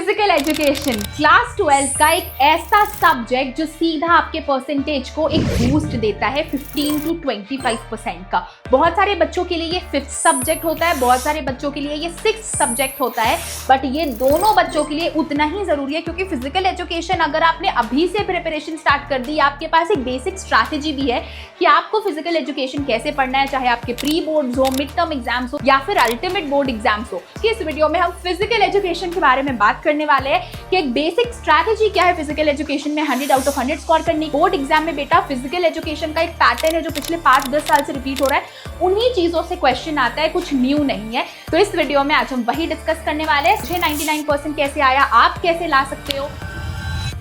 Physical education class 12 का एक ऐसा सब्जेक्ट जो सीधा आपके परसेंटेज को एक बूस्ट देता है 15 to 25% का। बहुत सारे बच्चों के लिए ये 5th सब्जेक्ट होता है, बहुत सारे बच्चों के लिए ये 6th सब्जेक्ट होता है, बट ये दोनों बच्चों के लिए उतना ही जरूरी है क्योंकि फिजिकल एजुकेशन अगर आपने अभी से प्रिपरेशन स्टार्ट कर दी, आपके पास एक बेसिक स्ट्रैटेजी भी है कि आपको फिजिकल एजुकेशन कैसे पढ़ना है, चाहे आपके प्री बोर्ड्स हो, मिड टर्म एग्जाम्स हो या फिर अल्टीमेट बोर्ड एग्जाम्स हो। इस वीडियो में हम फिजिकल एजुकेशन के बारे में बात करने वाले हैं कि एक बेसिक स्ट्रैटेजी क्या है फिजिकल एजुकेशन में 100 आउट ऑफ 100 स्कोर करने की। बोर्ड एग्जाम में बेटा फिजिकल एजुकेशन का एक पैटर्न है जो पिछले 5-10 साल से रिपीट हो रहा है, उन्हीं चीजों से क्वेश्चन आता है, कुछ न्यू नहीं है। तो इस वीडियो में आज हम वही डिस्कस करने वाले हैं। मुझे 99% कैसे आया, आप कैसे ला सकते हो।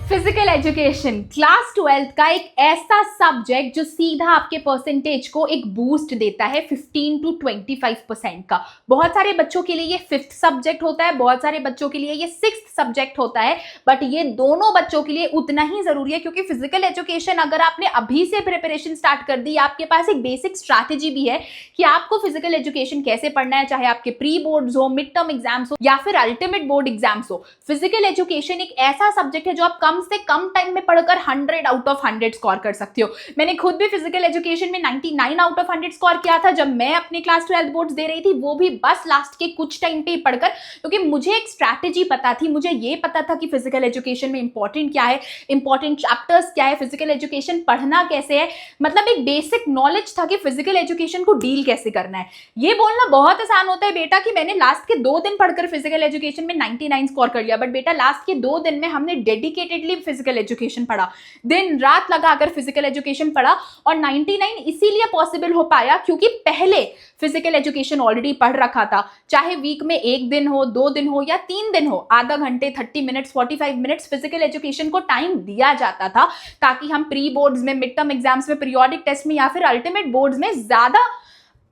फिजिकल एजुकेशन क्लास 12 का एक ऐसा सब्जेक्ट जो सीधा आपके परसेंटेज को एक बूस्ट देता है 15 to 25% का। बहुत सारे बच्चों के लिए ये 5th सब्जेक्ट होता है, बहुत सारे बच्चों के लिए ये 6th सब्जेक्ट होता है, बट ये दोनों बच्चों के लिए उतना ही जरूरी है क्योंकि फिजिकल एजुकेशन अगर आपने अभी से प्रिपरेशन स्टार्ट कर दी, आपके पास एक बेसिक स्ट्रैटेजी भी है कि आपको फिजिकल एजुकेशन कैसे पढ़ना है, चाहे आपके प्री बोर्ड्स हो, मिड टर्म एग्जाम्स हो या फिर अल्टीमेट बोर्ड एग्जाम्स हो। फिजिकल एजुकेशन एक ऐसा सब्जेक्ट है जो आप कम से कम टाइम में पढ़कर 100 आउट ऑफ 100 स्कोर कर सकते हो। मैंने खुद भी फिजिकल एजुकेशन में 99 आउट ऑफ 100 स्कोर किया था जब मैं अपनी क्लास 12 बोर्ड्स दे रही थी, वो भी बस लास्ट के कुछ टाइम पे ही पढ़कर, क्योंकि मुझे एक स्ट्रैटेजी पता थी, मुझे ये पता था कि फिजिकल एजुकेशन में इंपॉर्टेंट क्या है, इंपॉर्टेंट चैप्टर्स क्या है, फिजिकल एजुकेशन पढ़ना कैसे है, मतलब एक बेसिक नॉलेज था कि फिजिकल एजुकेशन को डील कैसे करना है। ये बोलना बहुत आसान होता है बेटा कि मैंने लास्ट के 2 दिन पढ़कर फिजिकल एजुकेशन में 99 स्कोर कर लिया, बट बेटा लास्ट के 2 दिन में हमने डेडिकेटेडली फिजिकल एजुकेशन पढ़ा, दिन रात लगाकर फिजिकल एजुकेशन पढ़ा और 99 इसीलिए पॉसिबल हो पाया क्योंकि पहले फिजिकल एजुकेशन ऑलरेडी पढ़ रखा था। चाहे वीक में 1 दिन हो, 2 दिन हो या 3 दिन हो, आधा घंटे, 30 मिनट्स, 45 मिनट्स फिजिकल एजुकेशन को टाइम दिया जाता था ताकि हम प्री बोर्ड्स में, मिड टर्म एग्जाम्स में, पीरियोडिक टेस्ट में या फिर अल्टीमेट बोर्ड्स में ज्यादा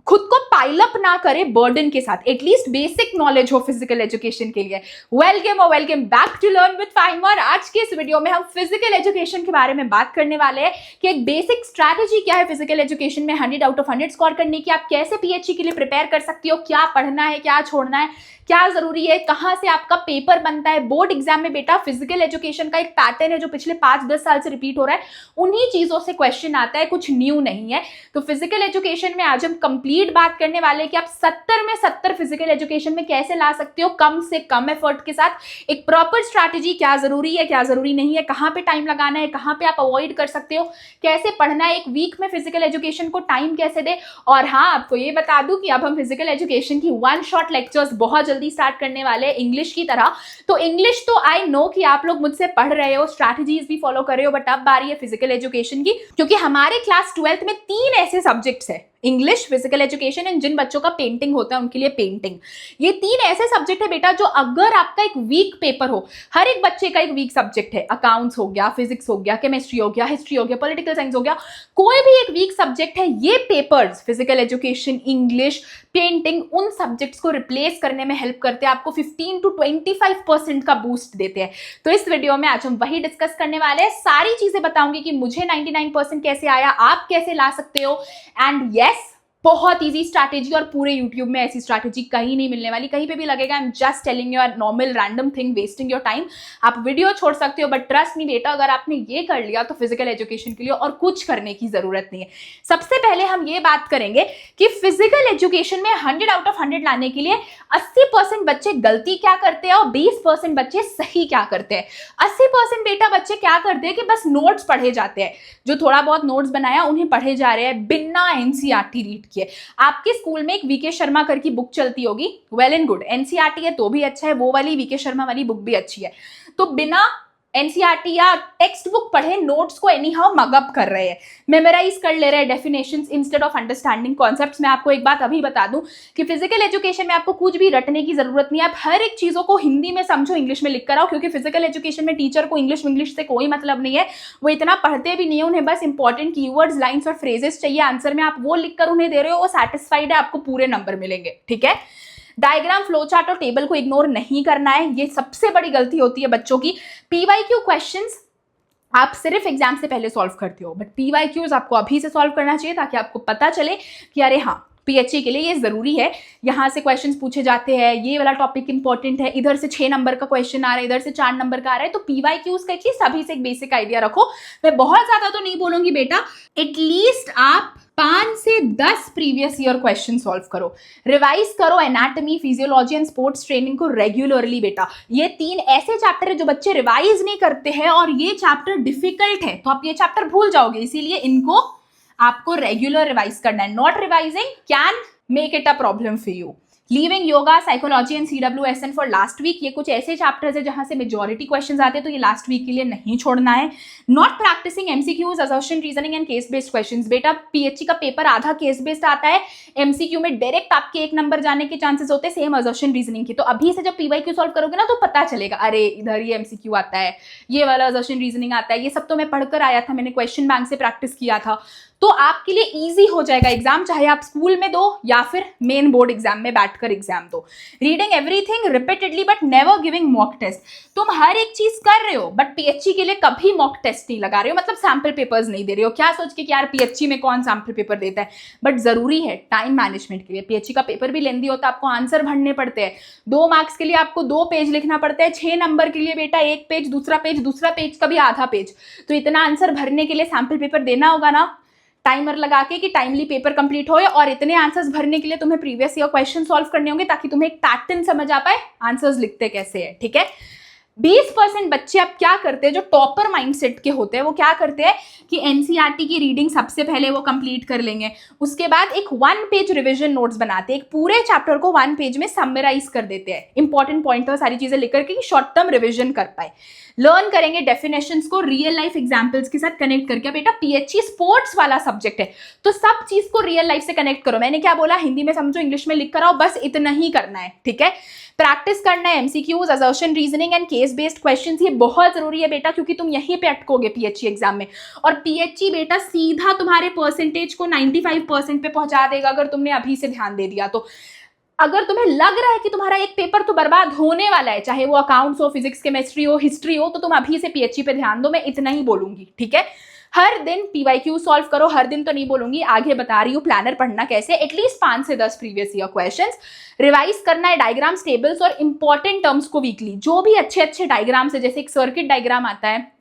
खुद को पाइलअप ना करे बर्डन के साथ, एटलीस्ट बेसिक नॉलेज हो फिजिकल एजुकेशन के लिए। Welcome back to learn with फाइमर। आज के इस वीडियो में हम फिजिकल एजुकेशन के बारे में बात करने वाले हैं कि एक बेसिक स्ट्रैटेजी क्या है फिजिकल एजुकेशन में 100 आउट ऑफ 100 स्कोर करने की, आप कैसे पीएचई के लिए प्रिपेयर कर सकती हो, क्या पढ़ना है, क्या छोड़ना है, क्या जरूरी है, कहां से आपका पेपर बनता है। बोर्ड एग्जाम में बेटा फिजिकल एजुकेशन का एक पैटर्न है जो पिछले 5-10 साल से रिपीट हो रहा है, उन्हीं चीजों से क्वेश्चन आता है, कुछ न्यू नहीं है। तो फिजिकल एजुकेशन में आज हम कंप्लीट बात करने वाले हैं कि आप 70 में 70 फिजिकल एजुकेशन में कैसे ला सकते हो कम से कम एफर्ट के साथ। एक प्रॉपर स्ट्रैटेजी, क्या जरूरी है, क्या जरूरी नहीं है, कहां पे टाइम लगाना है, कहां पे आप अवॉइड कर सकते हो, कैसे पढ़ना है, एक वीक में फिजिकल एजुकेशन को टाइम कैसे दे। और हाँ, आपको ये बता दूं कि अब हम फिजिकल एजुकेशन की 1 शॉट लेक्चर्स बहुत जल्दी स्टार्ट करने वाले हैं इंग्लिश की तरह। तो इंग्लिश तो आई नो कि आप लोग मुझसे पढ़ रहे हो, स्ट्रैटेजीज भी फॉलो कर रहे हो, बट अब बारी है फिजिकल एजुकेशन की, क्योंकि हमारे क्लास 12 में 3 ऐसे सब्जेक्ट्स है, इंग्लिश, फिजिकल एजुकेशन एंड जिन बच्चों का पेंटिंग होता है उनके लिए पेंटिंग। ये 3 ऐसे सब्जेक्ट है बेटा जो अगर आपका एक वीक पेपर हो, हर एक बच्चे का एक वीक सब्जेक्ट है, अकाउंट्स हो गया, फिजिक्स हो गया, केमिस्ट्री हो गया, हिस्ट्री हो गया, पॉलिटिकल साइंस हो गया, कोई भी एक वीक सब्जेक्ट है, ये papers physical education, English, painting, उन सब्जेक्ट्स को रिप्लेस करने में हेल्प करते हैं, आपको 15 to 25% का बूस्ट देते हैं। तो इस वीडियो में आज हम वही डिस्कस करने वाले हैं, सारी चीजें बताऊंगी कि मुझे 99% कैसे आया, आप कैसे ला सकते हो। एंड यस, बहुत इजी स्ट्रैटेजी और पूरे YouTube में ऐसी स्ट्रैटेजी कहीं नहीं मिलने वाली, कहीं पे भी लगेगा I am just telling you normal random thing wasting your time. आप वीडियो छोड़ सकते हो बट ट्रस्ट मी बेटा, अगर आपने ये कर लिया तो फिजिकल एजुकेशन के लिए और कुछ करने की जरूरत नहीं है। सबसे पहले हम ये बात करेंगे कि फिजिकल एजुकेशन में 100 आउट ऑफ 100 लाने के लिए 80% बच्चे गलती क्या करते हैं और 20% बच्चे सही क्या करते हैं। 80% बेटा बच्चे क्या करते हैं कि बस नोट्स पढ़े जाते हैं, जो थोड़ा बहुत नोट्स बनाया उन्हें पढ़े जा रहे हैं बिना एनसीईआरटी रीड किए। आपके स्कूल में एक वीके शर्मा कर की बुक चलती होगी, वेल एंड गुड, एनसीईआरटी है तो भी अच्छा है, वो वाली वीके शर्मा वाली बुक भी अच्छी है। तो बिना एनसीईआरटी या टेक्स्ट बुक पढ़े नोट्स को एनी हाउ मगअप कर रहे हैं, मेमोराइज कर ले रहे हैं definitions instead of understanding concepts. मैं आपको एक बात अभी बता दूं कि फिजिकल एजुकेशन में आपको कुछ भी रटने की जरूरत नहीं है, आप हर एक चीजों को हिंदी में समझो, इंग्लिश में लिख कर आओ, क्योंकि फिजिकल एजुकेशन में टीचर को इंग्लिश से कोई मतलब नहीं है, वो इतना पढ़ते भी नहीं है, उन्हें बस इंपॉर्टेंट कीवर्ड्स, लाइन्स और फ्रेजेस चाहिए आंसर में, आप वो लिखकर उन्हें दे रहे हो, वो सैटिस्फाइड है, आपको पूरे नंबर मिलेंगे, ठीक है। डायग्राम, फ्लो चार्ट और टेबल को इग्नोर नहीं करना है, ये सबसे बड़ी गलती होती है बच्चों की। पीवाईक्यू क्वेश्चंस आप सिर्फ एग्जाम से पहले सॉल्व करते हो, बट पीवाईक्यूज आपको अभी से सॉल्व करना चाहिए ताकि आपको पता चले कि अरे हाँ, पीएचई के लिए ये जरूरी है। यहाँ से क्वेश्चंस पूछे जाते हैं, ये वाला टॉपिक इंपॉर्टेंट है, इधर से 6 नंबर का क्वेश्चन आ रहा है, इधर से 4 नंबर का आ रहा है, तो पीवाईक्यूज का एटलीस्ट अभी से एक बेसिक आइडिया रखो। मैं बहुत ज्यादा तो नहीं बोलूंगी बेटा, एटलीस्ट आप 5 से 10 प्रीवियस ईयर क्वेश्चन सॉल्व करो, रिवाइज करो anatomy, physiology and sports training को रेगुलरली बेटा। ये 3 ऐसे चैप्टर है जो बच्चे रिवाइज नहीं करते हैं और ये चैप्टर डिफिकल्ट है, तो आप ये चैप्टर भूल जाओगे, इसीलिए इनको आपको रेगुलर रिवाइज करना है। Not revising can make it a problem for you. Leaving yoga, psychology and CWSN for last week, ये कुछ ऐसे चैप्टर्स है जहां से मेजॉरिटी क्वेश्चंस आते हैं, तो ये लास्ट वीक के लिए नहीं छोड़ना है। Not practising MCQs, assertion, reasoning and case based questions. बेटा पीएचई का पेपर आधा केस बेस्ड आता है, MCQ में डायरेक्ट आपके 1 नंबर जाने के चांसेस होते हैं, सेम असर्शन रीजनिंग की। तो अभी से जब PYQ सॉल्व करोगे ना तो पता चलेगा, अरे इधर ये MCQ आता है, ये वाला असर्शन रीजनिंग आता है, ये सब तो मैं पढ़कर आया था, मैंने क्वेश्चन बैंक से प्रैक्टिस किया था। तो आपके लिए इजी हो जाएगा एग्जाम, चाहे आप स्कूल में दो या फिर मेन बोर्ड एग्जाम में बैठकर एग्जाम दो। Reading everything repeatedly but never giving mock test. तुम हर एक चीज कर रहे हो बट पीएचई के लिए कभी मॉक टेस्ट नहीं लगा रहे हो, मतलब सैंपल पेपर्स नहीं दे रहे हो, क्या सोच के कि यार पीएचई में कौन सैंपल पेपर देता है। बट जरूरी है टाइम मैनेजमेंट के लिए, पीएचई का पेपर भी लेंदी होता है, आपको आंसर भरने पड़ते हैं, 2 मार्क्स के लिए आपको 2 पेज लिखना पड़ता है, 6 नंबर के लिए बेटा 1 पेज, दूसरा पेज का भी आधा पेज, तो इतना आंसर भरने के लिए सैंपल पेपर देना होगा ना, टाइमर लगा के कि टाइमली पेपर कंप्लीट हो। और इतने आंसर्स भरने के लिए तुम्हें प्रीवियस ईयर क्वेश्चन सॉल्व करने होंगे ताकि तुम्हें एक पैटर्न समझ आ पाए आंसर्स लिखते कैसे है, ठीक है। 20% बच्चे अब क्या करते हैं जो टॉपर माइंडसेट के होते हैं, वो क्या करते हैं कि एनसीईआरटी की रीडिंग सबसे पहले वो कंप्लीट कर लेंगे, उसके बाद एक 1 पेज रिवीजन नोट्स बनाते हैं, एक पूरे चैप्टर को 1 पेज में समराइज कर देते हैं, इंपॉर्टेंट पॉइंट सारी चीजें लेकर के शॉर्ट टर्म रिवीजन कर पाए। लर्न करेंगे डेफिनेशंस को रियल लाइफ एग्जांपल्स के साथ कनेक्ट करके। बेटा पीएचई स्पोर्ट्स वाला सब्जेक्ट है तो सब चीज को रियल लाइफ से कनेक्ट करो। मैंने क्या बोला, हिंदी में समझो, इंग्लिश में लिख कर आओ, बस इतना ही करना है, ठीक है। प्रैक्टिस करना है MCQs, assertion, reasoning and case based questions, ये बहुत जरूरी है बेटा क्योंकि तुम यहीं पे अटकोगे पीएचई एग्जाम में। और पीएचई बेटा सीधा तुम्हारे परसेंटेज को 95% पे पहुंचा देगा अगर तुमने अभी से ध्यान दे दिया तो। अगर तुम्हें लग रहा है कि तुम्हारा एक पेपर तो बर्बाद होने वाला है, चाहे वो अकाउंट्स हो, फिजिक्स, केमिस्ट्री हो, हिस्ट्री हो, तो तुम अभी से पीएचई पे ध्यान दो, मैं इतना ही बोलूंगी, ठीक है। हर दिन पीवाईक्यू सॉल्व करो, हर दिन तो नहीं बोलूंगी, आगे बता रही हूँ प्लानर पढ़ना कैसे, एटलीस्ट 5 से 10 प्रीवियस ईयर क्वेश्चंस रिवाइज करना है, डायग्राम्स, टेबल्स और इंपॉर्टेंट टर्म्स को वीकली, जो भी अच्छे अच्छे डायग्राम्स है, जैसे एक सर्किट डायग्राम आता है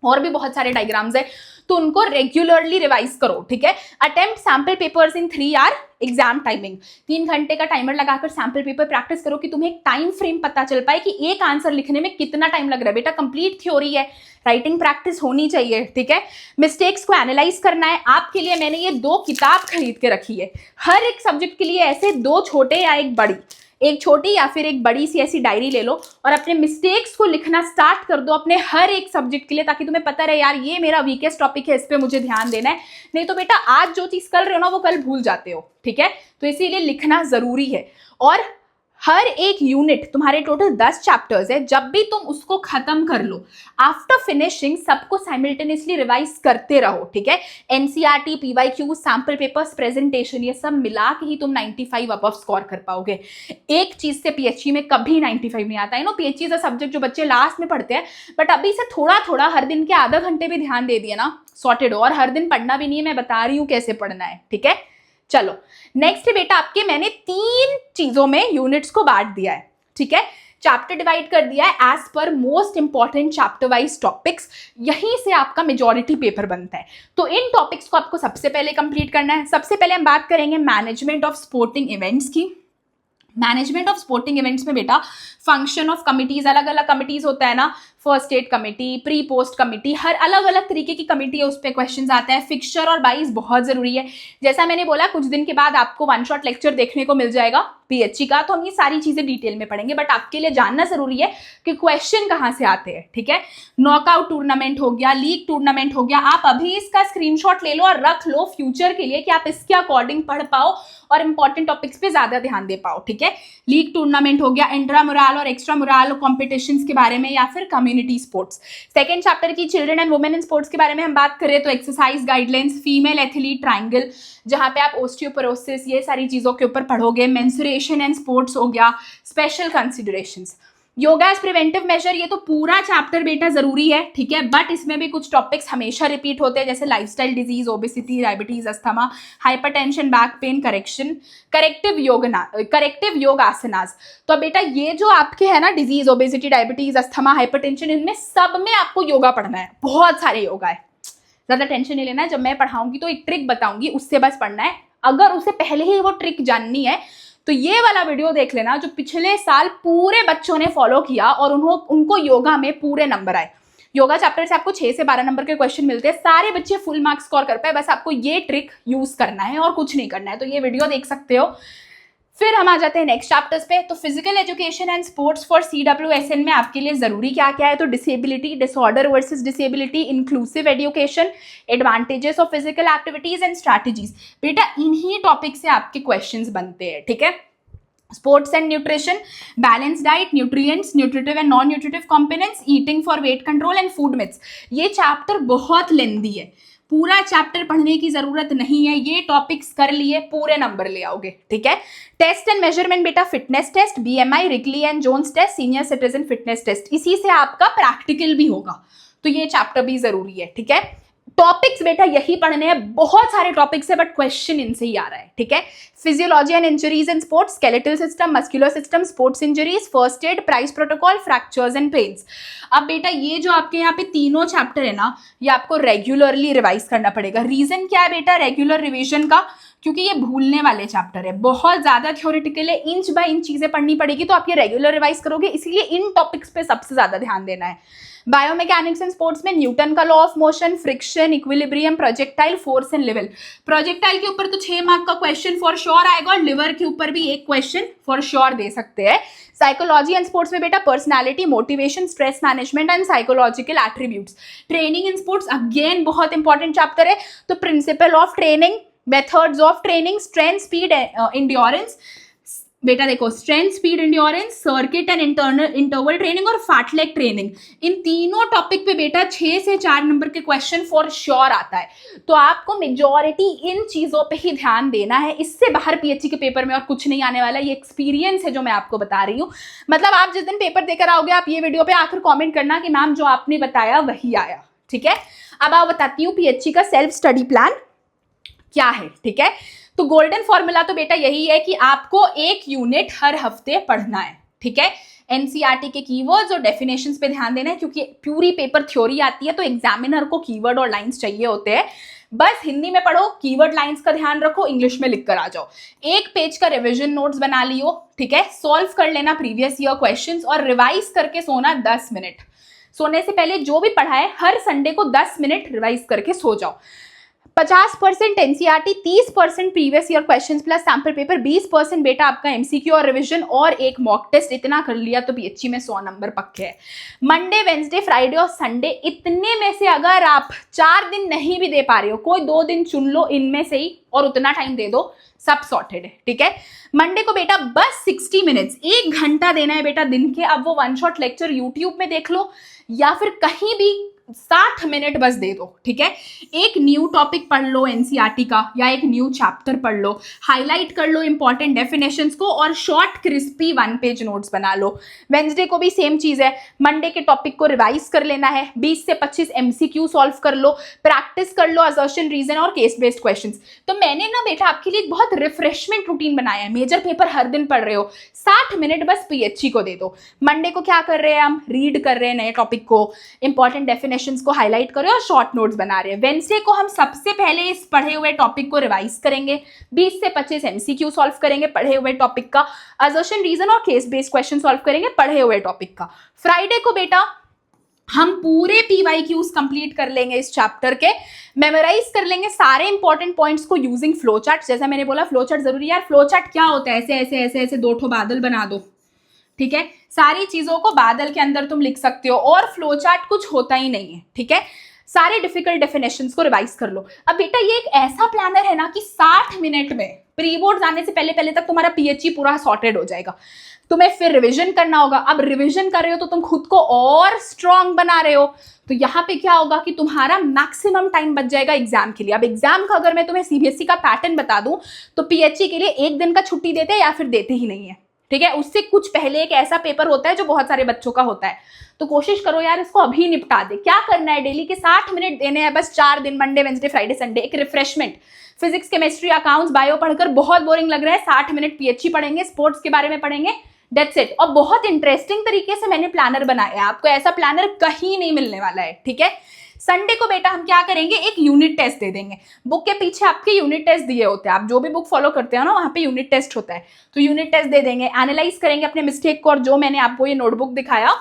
और भी बहुत सारे डायग्राम्स है, तो उनको रेगुलरली रिवाइज करो, ठीक है। Attempt sample papers in 3 hour exam timing, 3 घंटे का टाइमर लगाकर सैंपल पेपर प्रैक्टिस करो कि तुम्हें एक टाइम फ्रेम पता चल पाए कि एक आंसर लिखने में कितना टाइम लग रहा है। बेटा कंप्लीट थ्योरी है, राइटिंग प्रैक्टिस होनी चाहिए, ठीक है। मिस्टेक्स को एनालाइज करना है, आपके लिए मैंने ये 2 किताब खरीद के रखी है, हर एक सब्जेक्ट के लिए ऐसे 2 छोटे या एक बड़ी, एक छोटी या फिर एक बड़ी सी ऐसी डायरी ले लो और अपने मिस्टेक्स को लिखना स्टार्ट कर दो अपने हर एक सब्जेक्ट के लिए, ताकि तुम्हें पता रहे यार ये मेरा वीकेस्ट टॉपिक है, इस पे मुझे ध्यान देना है। नहीं तो बेटा आज जो चीज कर रहे हो ना वो कल भूल जाते हो, ठीक है। तो इसीलिए लिखना जरूरी है। और हर एक यूनिट, तुम्हारे टोटल 10 चैप्टर्स है, जब भी तुम उसको खत्म कर लो, आफ्टर फिनिशिंग सबको साइमल्टेनियसली रिवाइज करते रहो, ठीक है। NCERT, PYQ, sample papers, presentation, ये सब मिला के ही तुम 95 अबव स्कोर कर पाओगे। एक चीज से पीएचई में कभी 95 नहीं आता है। No PHE is a subject जो बच्चे लास्ट में पढ़ते हैं, बट अभी से थोड़ा थोड़ा हर दिन के आधा घंटे भी ध्यान दे दिया ना, सॉर्टेड हो। और हर दिन पढ़ना भी नहीं है, मैं बता रही हूँ कैसे पढ़ना है, ठीक है। चलो नेक्स्ट बेटा, आपके मैंने 3 चीजों में यूनिट्स को बांट दिया है, ठीक है। चैप्टर डिवाइड कर दिया है as per most important chapter wise topics, यहीं से आपका मेजॉरिटी पेपर बनता है। तो इन टॉपिक्स को आपको सबसे पहले कंप्लीट करना है। सबसे पहले हम बात करेंगे मैनेजमेंट ऑफ स्पोर्टिंग इवेंट्स की। मैनेजमेंट ऑफ स्पोर्टिंग इवेंट्स में बेटा फंक्शन ऑफ कमिटीज, अलग अलग कमिटीज होता है ना, first aid committee, pre post committee, हर अलग अलग तरीके की कमेटी है, उस पर क्वेश्चन आते हैं। फिक्सचर और बाइस बहुत जरूरी है, जैसा मैंने बोला कुछ दिन के बाद आपको 1 शॉट लेक्चर देखने को मिल जाएगा पीएचई का, तो हम ये सारी चीजें डिटेल में पढ़ेंगे, बट आपके लिए जानना जरूरी है कि क्वेश्चन कहाँ से आते हैं, ठीक है। नॉकआउट टूर्नामेंट हो गया, लीग टूर्नामेंट हो गया, आप अभी इसका स्क्रीनशॉट ले लो और रख लो फ्यूचर के लिए कि आप इसके अकॉर्डिंग पढ़ पाओ और इंपॉर्टेंट टॉपिक्स पे ज्यादा ध्यान दे पाओ, ठीक है। लीग टूर्नामेंट हो गया, इंट्रा मोरल और एक्स्ट्रा मोरल कॉम्पिटिशंस के बारे में, या फिर कम्युनिटी स्पोर्ट्स। सेकेंड चैप्टर की children and women in sports के बारे में हम बात करें तो exercise guidelines, female athlete triangle, जहां पे आप ओस्टियोपोरोसिस ये सारी चीजों के ऊपर पढ़ोगे। मेंस्ट्रुएशन एंड स्पोर्ट्स हो गया, special considerations. Yoga as preventive measure, ये तो पूरा चैप्टर बेटा जरूरी है, ठीक है, बट इसमें भी कुछ टॉपिक्स हमेशा रिपीट होते हैं, जैसे lifestyle disease, obesity, diabetes, asthma, hypertension, back pain, corrective योग आसनास। तो बेटा ये जो आपके है ना disease, obesity, diabetes, asthma, hypertension, इनमें सब में आपको योगा पढ़ना है, बहुत सारे योगा है, ज्यादा टेंशन नहीं लेना है। जब मैं पढ़ाऊंगी तो एक ट्रिक बताऊंगी, उससे बस पढ़ना है। अगर उसे पहले ही वो ट्रिक जाननी है तो ये वाला वीडियो देख लेना, जो पिछले साल पूरे बच्चों ने फॉलो किया और उनको योगा में पूरे नंबर आए। योगा चैप्टर से आपको 6 से 12 नंबर के क्वेश्चन मिलते हैं, सारे बच्चे फुल मार्क्स स्कोर कर पाए, बस आपको ये ट्रिक यूज करना है और कुछ नहीं करना है। तो ये वीडियो देख सकते हो। फिर हम आ जाते हैं नेक्स्ट चैप्टर्स पे। तो physical education and sports for CWSN में आपके लिए जरूरी क्या क्या है, तो disability, disorder versus disability, inclusive education, advantages of physical activities and strategies. बेटा इन्हीं टॉपिक से आपके क्वेश्चंस बनते हैं, ठीक है। Sports and nutrition, balance diet, nutrients, nutritive and non nutritive components, eating for weight control and food myths. ये chapter बहुत लेंदी है, पूरा चैप्टर पढ़ने की जरूरत नहीं है, ये टॉपिक्स कर लिए पूरे नंबर ले आओगे, ठीक है। टेस्ट एंड मेजरमेंट बेटा, fitness test, BMI, Rikli and Jones test, senior citizen fitness test, इसी से आपका प्रैक्टिकल भी होगा, तो ये चैप्टर भी जरूरी है, ठीक है। टॉपिक्स बेटा यही पढ़ने हैं, बहुत सारे टॉपिक्स है बट क्वेश्चन इनसे ही आ रहा है, ठीक है। Physiology and injuries in sports, skeletal system, muscular system, sports injuries, first aid, price protocol, fractures and pains. अब बेटा ये जो आपके यहाँ पे तीनों चैप्टर है ना, ये आपको रेगुलरली रिवाइज करना पड़ेगा। रीजन क्या है बेटा रेगुलर रिविजन का, क्योंकि ये भूलने वाले चैप्टर है, बहुत ज्यादा थ्योरेटिकल है, इंच बाय इंच चीजें पढ़नी पड़ेगी, तो आप ये रेगुलर रिवाइज करोगे, इसलिए इन टॉपिक्स पे सबसे ज्यादा ध्यान देना है। बायोमैकेनिक्स एंड स्पोर्ट्स में न्यूटन का law of motion, friction, equilibrium, projectile, force and level. Projectile के ऊपर तो 6 मार्क का क्वेश्चन फॉर श्योर आएगा, और लिवर के ऊपर भी एक क्वेश्चन फॉर श्योर दे सकते हैं। साइकोलॉजी एंड स्पोर्ट्स में बेटा personality, motivation, stress management and psychological attributes. Training in sports again बहुत इंपॉर्टेंट चैप्टर है, तो principle of training, methods of training, strength, speed, endurance. बेटा देखो, strength, speed, endurance, circuit and interval training और फाटलेग training, इन तीनों topic पे बेटा 6 से 4 नंबर के क्वेश्चन फॉर श्योर आता है, तो आपको मेजॉरिटी इन चीजों पे ही ध्यान देना है। इससे बाहर PHC के पेपर में और कुछ नहीं आने वाला, ये एक्सपीरियंस है जो मैं आपको बता रही हूँ। मतलब आप जिस दिन पेपर देकर आओगे, आप ये वीडियो पे आकर कॉमेंट करना कि मैम जो आपने बताया वही आया, ठीक है। अब आप बताती हूँ PHC का सेल्फ स्टडी प्लान क्या है, ठीक है। तो गोल्डन फॉर्मूला तो बेटा यही है कि आपको एक यूनिट हर हफ्ते पढ़ना है, ठीक है। NCERT के कीवर्ड्स और डेफिनेशंस पे ध्यान देना है, क्योंकि पूरी पेपर थ्योरी आती है, तो एग्जामिनर को कीवर्ड और लाइंस चाहिए होते हैं। बस हिंदी में पढ़ो, कीवर्ड लाइंस का ध्यान रखो, इंग्लिश में लिख कर आ जाओ। एक पेज का रिविजन नोट्स बना लियो, ठीक है। सॉल्व कर लेना प्रीवियस ईयर क्वेश्चंस और रिवाइज करके सोना 10 मिनट। सोने से पहले जो भी पढ़ा है हर संडे को 10 मिनट रिवाइज करके सो जाओ। 50% NCERT, 30% previous year questions plus sample paper, 20% बेटा आपका MCQ और रिवीजन और एक मॉक टेस्ट। इतना कर लिया तो PHC में 100 नंबर पक्के है। मंडे, वेंसडे, फ्राइडे और संडे, इतने में से अगर आप 4 दिन नहीं भी दे पा रहे हो, कोई 2 दिन चुन लो इनमें से ही और उतना टाइम दे दो, सब सॉर्टेड है, ठीक है। मंडे को बेटा बस 60 मिनट्स, 1 घंटा देना है बेटा दिन के। अब वो वन शॉट लेक्चर यूट्यूब में देख लो या फिर कहीं भी 60 मिनट बस दे दो, ठीक है। एक न्यू टॉपिक पढ़ लो NCERT का, या एक न्यू चैप्टर पढ़ लो, हाईलाइट कर लो इंपॉर्टेंट डेफिनेशंस को और शॉर्ट क्रिस्पी 1 पेज नोट्स बना लो। वेंसडे को भी सेम चीज है, मंडे के टॉपिक को रिवाइज कर लेना है, 20 से 25 MCQ सॉल्व कर लो, प्रैक्टिस कर लो असर्शन, रीजन और केस बेस्ड क्वेश्चंस। तो मैंने ना बेटा आपके लिए एक बहुत रिफ्रेशमेंट रूटीन बनाया है। मेजर पेपर हर दिन पढ़ रहे हो, 60 मिनट बस PHC को दे दो। मंडे को क्या कर रहे हैं हम, रीड कर रहे हैं नए टॉपिक को, इंपॉर्टेंट डेफिनेशंस को हाईलाइट कर रहे हैं और शॉर्ट नोट्स बना रहे हैं। वेंसडे को हम सबसे पहले इस पढ़े हुए टॉपिक को रिवाइज करेंगे, 20 से 25 MCQ सॉल्व करेंगे पढ़े हुए टॉपिक का, असर्शन, रीजन और केस बेस्ड क्वेश्चन सॉल्व करेंगे पढ़े हुए टॉपिक का। फ्राइडे को बेटा हम पूरे PYQs कंप्लीट कर लेंगे इस चैप्टर के, मेमोराइज कर लेंगे सारे इंपॉर्टेंट पॉइंट्स को यूजिंग फ्लो चार्ट। जैसा मैंने बोला फ्लो चार्ट जरूरी है यार। फ्लो चार्ट क्या होता है, ऐसे ऐसे ऐसे ऐसे 2 ठो बादल बना दो, ठीक है। सारी चीजों को बादल के अंदर तुम लिख सकते हो, और फ्लो चार्ट कुछ होता ही नहीं है, ठीक है। सारे डिफिकल्ट डेफिनेशंस को रिवाइज कर लो। अब बेटा ये एक ऐसा प्लानर है ना कि 60 मिनट में प्री बोर्ड आने से पहले पहले तक तुम्हारा PHC पूरा सॉर्टेड हो जाएगा। तुम्हें फिर रिवीजन करना होगा। अब रिवीजन कर रहे हो तो तुम खुद को और स्ट्रांग बना रहे हो, तो यहाँ पे क्या होगा कि तुम्हारा मैक्सिमम टाइम बच जाएगा एग्जाम के लिए। अब एग्जाम का अगर मैं तुम्हें CBSE का पैटर्न बता दूं तो PHC के लिए 1 दिन का छुट्टी देते हैं या फिर देते ही नहीं है, ठीक है, उससे कुछ पहले एक ऐसा पेपर होता है जो बहुत सारे बच्चों का होता है। तो कोशिश करो यार इसको अभी निपटा दे। क्या करना है, डेली के 60 मिनट देने हैं बस, 4 दिन, मंडे वेंसडे फ्राइडे संडे, एक refreshment. Physics chemistry accounts bio पढ़कर बहुत बोरिंग लग रहा है, 60 मिनट पीएचई पढ़ेंगे, स्पोर्ट्स के बारे में पढ़ेंगे, डेट्स इट। और बहुत इंटरेस्टिंग तरीके से मैंने प्लानर बनाया है, आपको ऐसा प्लानर कहीं नहीं मिलने वाला है, ठीक है। संडे को बेटा हम क्या करेंगे, एक यूनिट टेस्ट दे देंगे। बुक के पीछे आपके यूनिट टेस्ट दिए होते हैं, आप जो भी बुक फॉलो करते हो ना वहाँ पे यूनिट टेस्ट होता है, तो यूनिट टेस्ट दे देंगे, एनालाइज करेंगे अपने मिस्टेक को। और जो मैंने आपको ये नोटबुक दिखाया,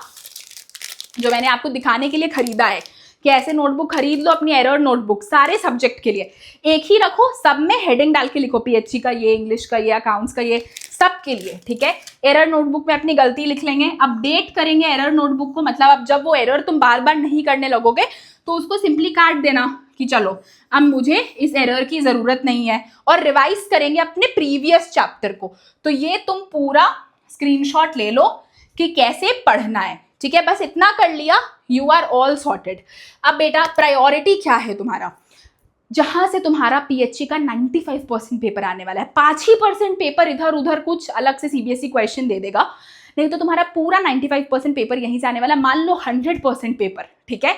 जो मैंने आपको दिखाने के लिए खरीदा है कि ऐसे नोटबुक खरीद लो, अपनी एरर नोटबुक सारे सब्जेक्ट के लिए एक ही रखो, सब में हेडिंग डाल के लिखो, पीएचई का ये, इंग्लिश का ये, अकाउंट्स का ये, सब के लिए, ठीक है। एरर नोटबुक में अपनी गलती लिख लेंगे, अपडेट करेंगे एरर नोटबुक को, मतलब अब जब वो एरर तुम बार बार नहीं करने लगोगे तो उसको सिंपली काट देना कि चलो अब मुझे इस एरर की जरूरत नहीं है, और रिवाइज करेंगे अपने प्रीवियस चैप्टर को। तो ये तुम पूरा स्क्रीनशॉट ले लो कि कैसे पढ़ना है, ठीक है। बस इतना कर लिया, यू आर ऑल सॉर्टेड। अब बेटा प्रायोरिटी क्या है तुम्हारा, जहां से तुम्हारा पीएचई का 95% पेपर आने वाला है, 5% पेपर इधर उधर कुछ अलग से सीबीएसई क्वेश्चन दे देगा, नहीं तो तुम्हारा पूरा 95% पेपर यहीं से आने वाला है। मान लो 100% पेपर, ठीक है।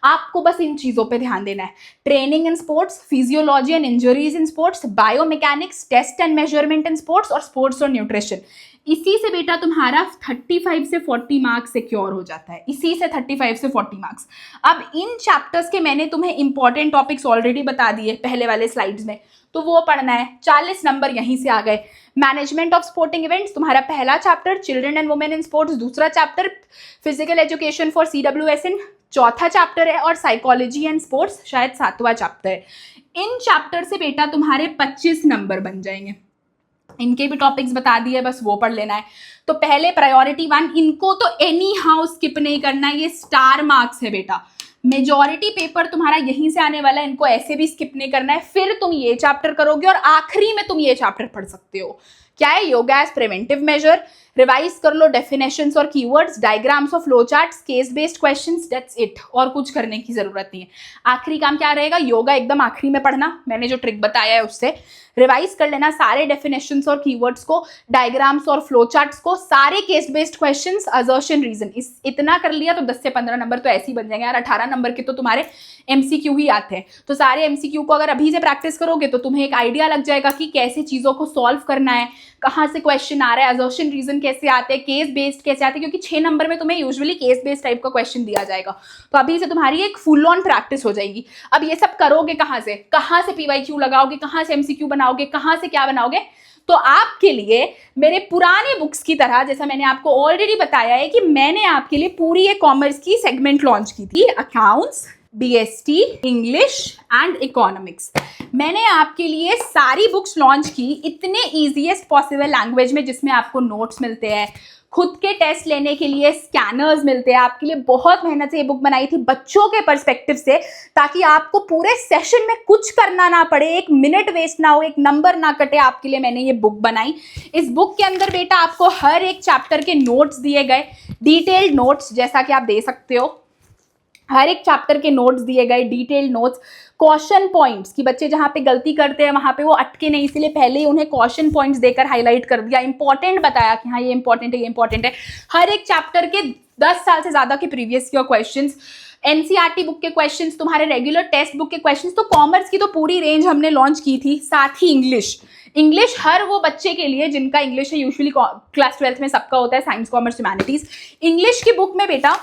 आपको बस इन चीजों पे ध्यान देना है, training in sports, physiology and injuries in sports, biomechanics, test and measurement in sports, और स्पोर्ट्स और न्यूट्रिशन। इसी से बेटा तुम्हारा 35 से 40 मार्क्स सिक्योर हो जाता है, इसी से 35 से 40 मार्क्स। अब इन चैप्टर्स के मैंने तुम्हें इंपॉर्टेंट टॉपिक्स ऑलरेडी बता दिए पहले वाले स्लाइड्स में, तो वो पढ़ना है। 40 नंबर यहीं से आ गए। मैनेजमेंट ऑफ स्पोर्टिंग इवेंट्स तुम्हारा पहला chapter, children and women in sports दूसरा chapter, physical education for CWSN चौथा चैप्टर है, और साइकोलॉजी एंड स्पोर्ट्स शायद 7वां चैप्टर है। इन चैप्टर से बेटा तुम्हारे 25 नंबर बन जाएंगे। इनके भी टॉपिक्स बता दिए, बस वो पढ़ लेना है। तो पहले प्रायोरिटी 1, इनको तो एनी हाउ स्किप नहीं करना है, ये स्टार मार्क्स है बेटा। मेजॉरिटी पेपर तुम्हारा यहीं से आने वाला है, इनको ऐसे भी स्किप नहीं करना है। फिर तुम ये चैप्टर करोगे और आखिरी में तुम ये चैप्टर पढ़ सकते हो। क्या है, yoga as preventive measure. Revise कर लो डेफिनेशंस और keywords, diagrams of flow charts, case based questions, that's it, और कुछ करने की जरूरत नहीं है। आखिरी काम क्या रहेगा, योगा एकदम आखिरी में पढ़ना, मैंने जो ट्रिक बताया है उससे रिवाइज कर लेना सारे डेफिनेशंस और कीवर्ड्स को, डायग्राम्स और फ्लो चार्ट्स को, सारे case based questions, assertion, reason. इतना कर लिया तो 10 से 15 नंबर तो ऐसे ही बन जाएंगे यार। 18 नंबर के तो तुम्हारे MCQ ही आते हैं, तो सारे MCQ को अगर अभी से प्रैक्टिस करोगे तो तुम्हें एक आइडिया लग जाएगा कि कैसे चीजों को सॉल्व करना है, कहाँ से क्वेश्चन आ रहा है, असर्शन, रीजन कैसे आते हैं, केस बेस्ड कैसे आते हैं, क्योंकि 6 नंबर में तुम्हें यूजुअली केस बेस्ड टाइप का क्वेश्चन दिया जाएगा। तो अभी से तुम्हारी एक फुल ऑन प्रैक्टिस हो जाएगी। अब ये सब करोगे कहाँ से PYQ लगाओगे, कहाँ से MCQ बनाओगे, कहाँ से क्या बनाओगे, तो आपके लिए मेरे पुराने बुक्स की तरह, जैसा मैंने आपको ऑलरेडी बताया है कि मैंने आपके लिए पूरी एक कॉमर्स की सेगमेंट लॉन्च की थी, accounts, BST, English and economics. मैंने आपके लिए सारी बुक्स लॉन्च की इतने ईजीएस्ट पॉसिबल लैंग्वेज में, जिसमें आपको नोट्स मिलते हैं, खुद के टेस्ट लेने के लिए स्कैनर्स मिलते हैं। आपके लिए बहुत मेहनत से ये बुक बनाई थी बच्चों के पर्सपेक्टिव से, ताकि आपको पूरे सेशन में कुछ करना ना पड़े, एक मिनट वेस्ट ना हो, एक नंबर ना कटे, आपके लिए मैंने ये बुक बनाई। इस बुक के अंदर बेटा आपको हर एक चैप्टर के नोट्स दिए गए, डिटेल्ड नोट्स, जैसा कि आप दे सकते हो। हर एक चैप्टर के नोट्स दिए गए, डिटेल्ड नोट्स, क्वेश्चन पॉइंट्स कि बच्चे जहाँ पे गलती करते हैं वहाँ पे वो अटके नहीं, इसलिए पहले ही उन्हें क्वेश्चन पॉइंट्स देकर हाईलाइट कर दिया, इंपॉर्टेंट बताया कि हाँ ये इंपॉर्टेंट है, ये इंपॉर्टेंट है। हर एक चैप्टर के 10 साल से ज्यादा के previous year questions, NCERT book के क्वेश्चंस, तुम्हारे रेगुलर टेक्स्ट बुक के क्वेश्चंस। तो कॉमर्स की तो पूरी रेंज हमने लॉन्च की थी। साथ ही इंग्लिश हर वो बच्चे के लिए जिनका इंग्लिश है, यूजुअली क्लास 12th में सबका होता है, साइंस, कॉमर्स, ह्यूमैनिटीज। इंग्लिश की बुक में बेटा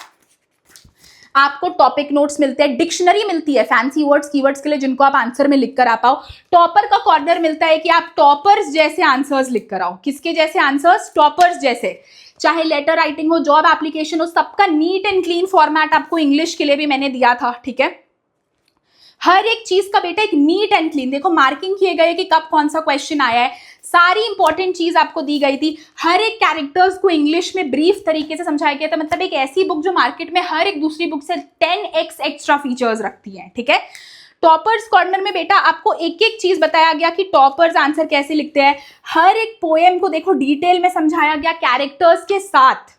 आपको टॉपिक नोट्स मिलते हैं, डिक्शनरी मिलती है फैंसी वर्ड्स, कीवर्ड्स के लिए, जिनको आप आंसर में लिख कर आ पाओ। टॉपर का कॉर्नर मिलता है कि आप टॉपर्स जैसे आंसर्स लिख कर आओ। किसके जैसे आंसर्स? टॉपर्स जैसे। चाहे लेटर राइटिंग हो, जॉब एप्लीकेशन हो, सबका नीट एंड क्लीन फॉर्मेट आपको इंग्लिश के लिए भी मैंने दिया था, ठीक है। हर एक चीज का बेटा एक नीट एंड क्लीन, देखो मार्किंग किए गए कि कब कौन सा क्वेश्चन आया है, सारी इंपॉर्टेंट चीज आपको दी गई थी। हर एक कैरेक्टर्स को इंग्लिश में ब्रीफ तरीके से समझाया गया था। मतलब एक ऐसी बुक जो मार्केट में हर एक दूसरी बुक से 10x एक्स्ट्रा फीचर्स रखती है, ठीक है। टॉपर्स कॉर्नर में बेटा आपको एक एक चीज बताया गया कि टॉपर्स आंसर कैसे लिखते हैं। हर एक पोएम को देखो डिटेल में समझाया गया कैरेक्टर्स के साथ।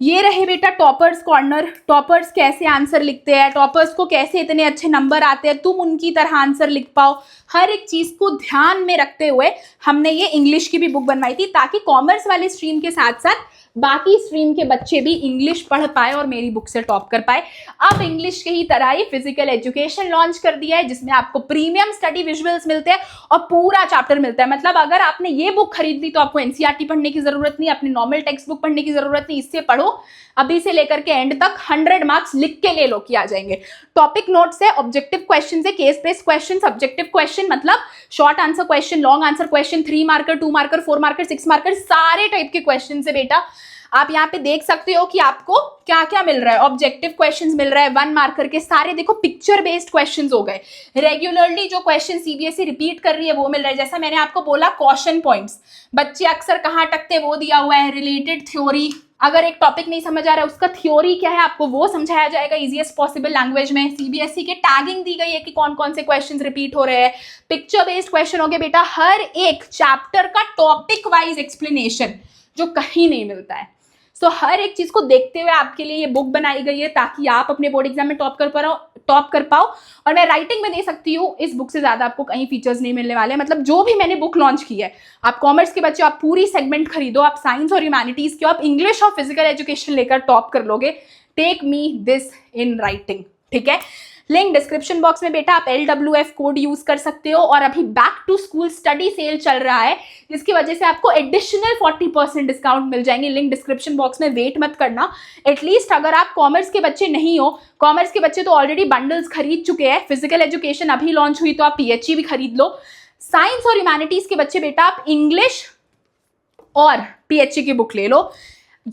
ये रहे बेटा टॉपर्स कॉर्नर। टॉपर्स कैसे आंसर लिखते हैं, टॉपर्स को कैसे इतने अच्छे नंबर आते हैं, तुम उनकी तरह आंसर लिख पाओ, हर एक चीज़ को ध्यान में रखते हुए हमने ये इंग्लिश की भी बुक बनवाई थी, ताकि कॉमर्स वाले स्ट्रीम के साथ साथ बाकी स्ट्रीम के बच्चे भी इंग्लिश पढ़ पाए और मेरी बुक से टॉप कर पाए। अब इंग्लिश के ही तरह ही फिजिकल एजुकेशन लॉन्च कर दिया है, जिसमें आपको प्रीमियम स्टडी विजुअल्स मिलते हैं और पूरा चैप्टर मिलता है। मतलब अगर आपने ये बुक खरीद ली तो आपको एनसीईआरटी पढ़ने की जरूरत नहीं, अपनी नॉर्मल टेक्स्ट बुक पढ़ने की जरूरत नहीं, इससे पढ़ो, अभी से लेकर के एंड तक 100 मार्क्स लिख के ले लो कि आ जाएंगे। टॉपिक नोट्स है, ऑब्जेक्टिव क्वेश्चन है, case based question, subjective question मतलब short answer question, long answer question, 3 marker, 2 marker, 4 marker, 6 marker, सारे टाइप के क्वेश्चन है बेटा। आप यहाँ पे देख सकते हो कि आपको क्या क्या मिल रहा है। ऑब्जेक्टिव क्वेश्चंस मिल रहा है 1 मार्कर के, सारे देखो पिक्चर बेस्ड क्वेश्चंस हो गए। रेगुलरली जो क्वेश्चन सीबीएसई रिपीट कर रही है वो मिल रहा है। जैसा मैंने आपको बोला क्वेश्चन पॉइंट्स, बच्चे अक्सर कहाँ अटकते वो दिया हुआ है। रिलेटेड थ्योरी, अगर एक टॉपिक नहीं समझ आ रहा है उसका थ्योरी क्या है आपको वो समझाया जाएगा इजीएस्ट पॉसिबल लैंग्वेज में। सीबीएसई के टैगिंग दी गई है कि कौन कौन से क्वेश्चंस रिपीट हो रहे हैं। पिक्चर बेस्ड क्वेश्चन हो गए बेटा, हर एक चैप्टर का टॉपिक वाइज एक्सप्लेनेशन जो कहीं नहीं मिलता है। सो हर एक चीज को देखते हुए आपके लिए ये बुक बनाई गई है ताकि आप अपने बोर्ड एग्जाम में टॉप कर पाओ। और मैं राइटिंग में दे सकती हूँ, इस बुक से ज्यादा आपको कहीं फीचर्स नहीं मिलने वाले। मतलब जो भी मैंने बुक लॉन्च की है, आप कॉमर्स के बच्चे आप पूरी सेगमेंट खरीदो, आप साइंस और ह्यूमैनिटीज के, आप इंग्लिश और फिजिकल एजुकेशन लेकर टॉप कर लोगे। Take me this in writing, ठीक है। लिंक डिस्क्रिप्शन बॉक्स में बेटा, आप LWF कोड यूज कर सकते हो। और अभी back to school study sale चल रहा है, जिसकी वजह से आपको एडिशनल 40% डिस्काउंट मिल जाएंगे। लिंक डिस्क्रिप्शन बॉक्स में, वेट मत करना। एटलीस्ट अगर आप कॉमर्स के बच्चे नहीं हो, कॉमर्स के बच्चे तो ऑलरेडी बंडल्स खरीद चुके हैं, फिजिकल एजुकेशन अभी लॉन्च हुई तो आप PHE भी खरीद लो। साइंस और ह्यूमैनिटीज के बच्चे बेटा आप इंग्लिश और PHE की बुक ले लो।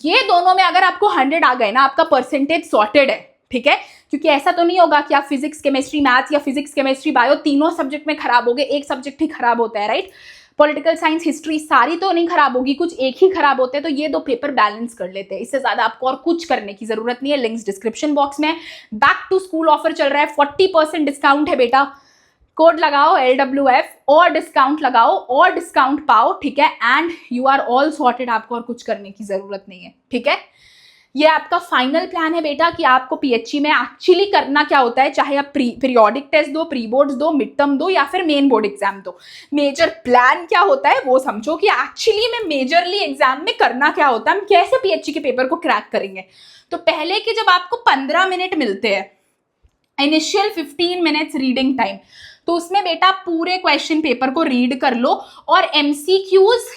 ये दोनों में अगर आपको 100 आ गए ना, आपका परसेंटेज सॉर्टेड है, ठीक है। क्योंकि ऐसा तो नहीं होगा कि आप फिजिक्स केमिस्ट्री मैथ्स या फिजिक्स केमिस्ट्री बायो तीनों सब्जेक्ट में खराब हो गए, एक सब्जेक्ट ही खराब होता है, राइट। पॉलिटिकल साइंस हिस्ट्री सारी तो नहीं खराब होगी, कुछ एक ही खराब होते हैं, तो ये 2 पेपर बैलेंस कर लेते हैं। इससे ज्यादा आपको और कुछ करने की जरूरत नहीं है। लिंक्स डिस्क्रिप्शन बॉक्स में। बैक टू स्कूल ऑफर चल रहा है, 40% डिस्काउंट है बेटा। कोड लगाओ LWF और डिस्काउंट लगाओ और डिस्काउंट पाओ, ठीक है। And you are all sorted, आपको और कुछ करने की जरूरत नहीं है, ठीक है। ये आपका फाइनल प्लान है बेटा कि आपको PHE में एक्चुअली करना क्या होता है, चाहे आप पीरियोडिक टेस्ट दो, प्री बोर्ड्स दो, मिड टर्म दो या फिर मेन बोर्ड एग्जाम दो। मेजर प्लान क्या होता है वो समझो कि एक्चुअली में मेजरली एग्जाम में करना क्या होता है, हम कैसे PHE के पेपर को क्रैक करेंगे। तो पहले के जब आपको 15 मिनट मिलते हैं, इनिशियल 15 मिनट्स रीडिंग टाइम, तो उसमें बेटा पूरे क्वेश्चन पेपर को रीड कर लो और MCQs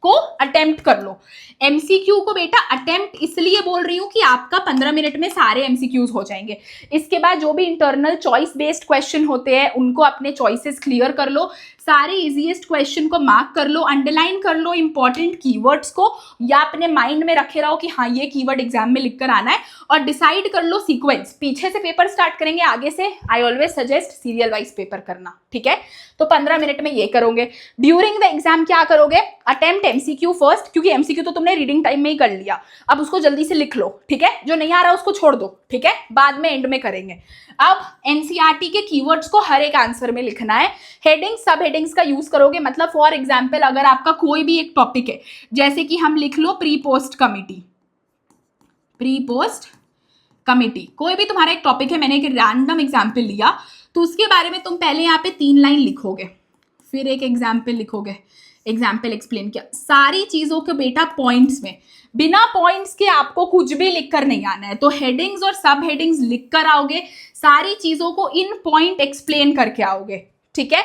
को अटेम्प्ट कर लो। MCQ को बेटा अटेम्प्ट इसलिए बोल रही हूं कि आपका 15 मिनट में सारे MCQs हो जाएंगे। इसके बाद जो भी इंटरनल चॉइस बेस्ड क्वेश्चन होते हैं उनको अपने चॉइसेस क्लियर कर लो, सारे इजीएस्ट क्वेश्चन को मार्क कर लो, अंडरलाइन कर लो इंपॉर्टेंट कीवर्ड्स को, या अपने माइंड में रखे रहो कि हाँ ये कीवर्ड एग्जाम में लिख कर आना है, और डिसाइड कर लो सीक्वेंस। पीछे से पेपर स्टार्ट करेंगे, आगे से I always suggest serial wise paper करना, ठीक है। तो 15 मिनट में ये करोगे। ड्यूरिंग द एग्जाम क्या करोगे, अटेम्प्ट MCQ फर्स्ट, क्योंकि MCQ तो तुमने रीडिंग टाइम में ही कर लिया, अब उसको जल्दी से लिख लो, ठीक है। जो नहीं आ रहा उसको छोड़ दो, ठीक है, बाद में एंड में करेंगे। अब NCERT के कीवर्ड्स को हर एक आंसर में लिखना है। हेडिंग सब हेडिंग्स का यूज करोगे, मतलब फॉर एग्जाम्पल अगर आपका कोई भी एक टॉपिक है, जैसे कि हम लिख लो प्री पोस्ट कमिटी, कोई भी तुम्हारा एक टॉपिक है, मैंने एक रैंडम एग्जाम्पल लिया, तो उसके बारे में तुम पहले यहाँ पे 3 लाइन लिखोगे, फिर एक एग्जाम्पल लिखोगे, एग्जाम्पल एक्सप्लेन किया, सारी चीजों के बेटा पॉइंट्स में, बिना पॉइंट्स के आपको कुछ भी लिखकर नहीं आना है। तो हेडिंग्स और सब हेडिंग्स लिख कर आओगे, सारी चीजों को इन पॉइंट एक्सप्लेन करके आओगे, ठीक है।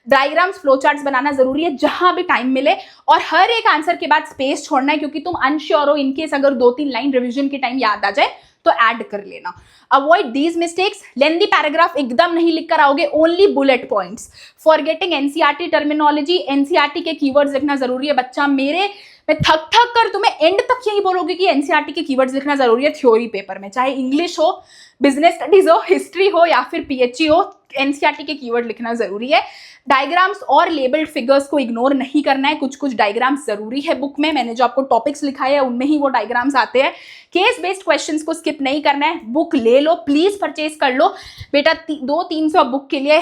डायग्राम्स फ्लो चार्ट्स बनाना जरूरी है जहां भी टाइम मिले, और हर एक आंसर के बाद स्पेस छोड़ना है, क्योंकि तुम अनश्योर हो, इनकेस अगर 2-3 लाइन रिविजन के टाइम याद आ जाए तो ऐड कर लेना। Avoid these mistakes, lengthy paragraph एकदम नहीं लिख कर आओगे, only bullet points. Forgetting NCERT terminology, NCERT के कीवर्ड्स लिखना जरूरी है बच्चा। मैं थक कर तुम्हें एंड तक यही बोलोगे कि NCERT के कीवर्ड्स लिखना जरूरी है थ्योरी पेपर में, चाहे इंग्लिश हो, बिजनेस स्टडीज हो, हिस्ट्री हो या फिर PHE हो, NCERT के कीवर्ड लिखना जरूरी है। डायग्राम्स और लेबल्ड फिगर्स को इग्नोर नहीं करना है, कुछ डायग्राम्स जरूरी है बुक में, मैंने जो आपको टॉपिक्स लिखाए हैं उनमें ही वो डायग्राम्स आते हैं। केस बेस्ड क्वेश्चंस को स्किप नहीं करना है। बुक ले लो, प्लीज परचेज कर लो बेटा, 200-300 बुक के लिए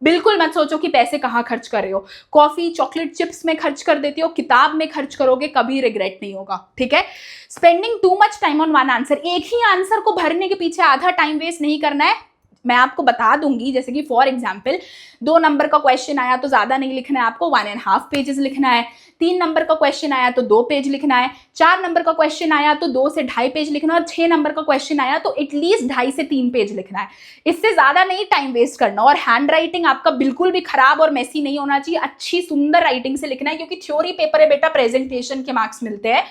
बिल्कुल मत सोचो कि पैसे कहाँ खर्च कर रहे हो। कॉफी, चॉकलेट, चिप्स में खर्च कर देते हो, किताब में खर्च करोगे, कभी रिग्रेट नहीं होगा, ठीक है। Spending too much time on one answer, एक ही आंसर को भरने के पीछे आधा टाइम वेस्ट नहीं करना है। मैं आपको बता दूंगी, जैसे कि फॉर एग्जाम्पल 2 नंबर का क्वेश्चन आया तो ज्यादा नहीं लिखना है आपको, 1.5 पेजेस लिखना है। 3 नंबर का क्वेश्चन आया तो 2 पेज लिखना है। 4 नंबर का क्वेश्चन आया तो 2 से 2.5 पेज लिखना है। और 6 नंबर का क्वेश्चन आया तो एटलीस्ट 2.5 से 3 पेज लिखना है। इससे ज्यादा नहीं टाइम वेस्ट करना। और हैंड राइटिंग आपका बिल्कुल भी खराब और मेसी नहीं होना चाहिए, अच्छी सुंदर राइटिंग से लिखना है, क्योंकि थ्योरी पेपर है बेटा, प्रेजेंटेशन के मार्क्स मिलते हैं।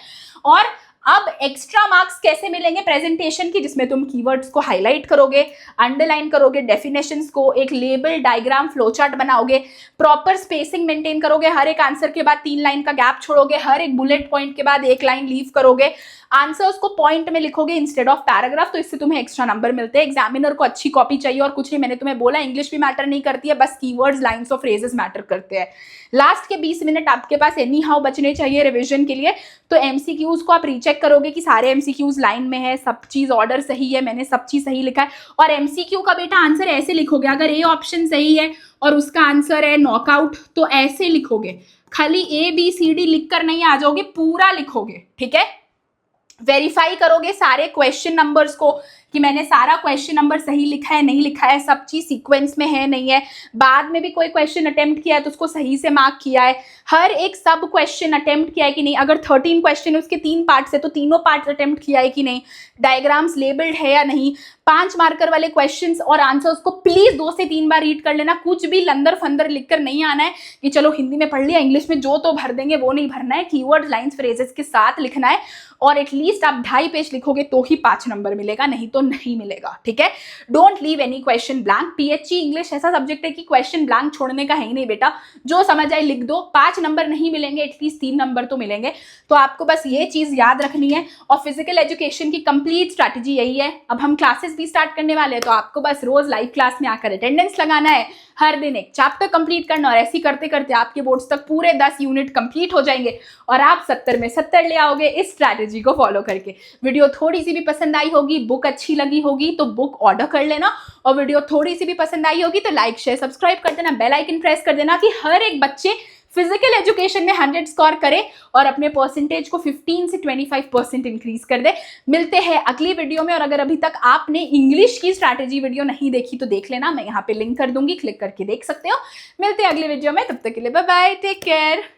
और अब एक्स्ट्रा मार्क्स कैसे मिलेंगे प्रेजेंटेशन की, जिसमें तुम कीवर्ड्स को हाईलाइट करोगे, अंडरलाइन करोगे, डेफिनेशंस को, एक लेबल, डायग्राम, फ्लोचार्ट बनाओगे, प्रॉपर स्पेसिंग मेंटेन करोगे, हर एक आंसर के बाद 3 लाइन का गैप छोड़ोगे, हर एक बुलेट पॉइंट के बाद 1 लाइन लीव करोगे, आंसर्स को पॉइंट में लिखोगे इंस्टेड ऑफ पैराग्राफ, तो इससे तुम्हें एक्स्ट्रा नंबर मिलते हैं। एग्जामिनर को अच्छी कॉपी चाहिए और कुछ नहीं, मैंने तुम्हें बोला इंग्लिश भी मैटर नहीं करती है, बस कीवर्ड्स, लाइन्स और फ्रेजेस मैटर करते हैं। लास्ट के 20 मिनट आपके पास एनी हाउ बचने चाहिए रिविजन के लिए, तो एमसीक्यूज को आप रीचेक करोगे कि सारे एमसीक्यूज लाइन में है, सब चीज ऑर्डर सही है, मैंने सब चीज सही लिखा है। और एमसीक्यू का बेटा आंसर ऐसे लिखोगे, अगर ए ऑप्शन सही है और उसका आंसर है नॉकआउट, तो ऐसे लिखोगे, खाली ABCD लिख कर नहीं आ जाओगे, पूरा लिखोगे, ठीक है। वेरीफाई करोगे सारे क्वेश्चन नंबर्स को कि मैंने सारा क्वेश्चन नंबर सही लिखा है नहीं लिखा है, सब चीज सीक्वेंस में है नहीं है, बाद में भी कोई क्वेश्चन अटेम्प्ट किया है तो उसको सही से मार्क किया है, हर एक सब क्वेश्चन अटेम्प्ट किया है कि नहीं, अगर 13 क्वेश्चन है उसके 3 पार्ट्स है तो तीनों पार्ट्स अटेम्प्ट किया है कि नहीं, डायग्राम्स लेबल्ड है या नहीं, 5 मार्कर वाले क्वेश्चंस और आंसर्स को प्लीज 2 से 3 बार रीड कर लेना। कुछ भी लंदर फंदर लिखकर नहीं आना है कि चलो हिंदी में पढ़ लिया, इंग्लिश में जो तो भर देंगे, वो नहीं भरना है। कीवर्ड, लाइंस, फ्रेजेस के साथ लिखना है और एटलीस्ट आप 2.5 पेज लिखोगे तो ही 5 नंबर मिलेगा, नहीं तो नहीं मिलेगा, ठीक है। Don't leave any question blank. PHE English ऐसा सब्जेक्ट है कि क्वेश्चन ब्लैंक छोड़ने का है ही नहीं बेटा, जो समझ आए लिख दो। 5 नंबर नहीं मिलेंगे, एटलीस्ट 3 नंबर तो मिलेंगे। तो आपको बस ये चीज याद रखनी है। और फिजिकल एजुकेशन की कंप्लीट स्ट्रैटेजी यही है। अब हम क्लासेस भी स्टार्ट करने वाले हैं, तो आपको बस रोज लाइव क्लास में आकर अटेंडेंस लगाना है, हर दिन एक चैप्टर कंप्लीट करना, और ऐसे करते करते आपके बोर्ड्स तक पूरे 10 यूनिट कंप्लीट हो जाएंगे और आप 70 में 70 ले आओगे इस स्ट्रैटेजी को फॉलो करके। वीडियो थोड़ी सी भी पसंद आई होगी, बुक अच्छी लगी होगी तो बुक ऑर्डर कर लेना, और वीडियो थोड़ी सी भी पसंद आई होगी तो लाइक, शेयर, सब्सक्राइब कर देना, बेल आइकन प्रेस कर देना कि हर एक बच्चे फिजिकल एजुकेशन में 100 स्कोर करे और अपने परसेंटेज को 15 से 25% इंक्रीज कर दे। मिलते हैं अगली वीडियो में। और अगर अभी तक आपने इंग्लिश की स्ट्रैटेजी वीडियो नहीं देखी तो देख लेना, मैं यहाँ पे लिंक कर दूंगी, क्लिक करके देख सकते हो। मिलते हैं अगली वीडियो में, तब तक के लिए बाय बाय, टेक केयर।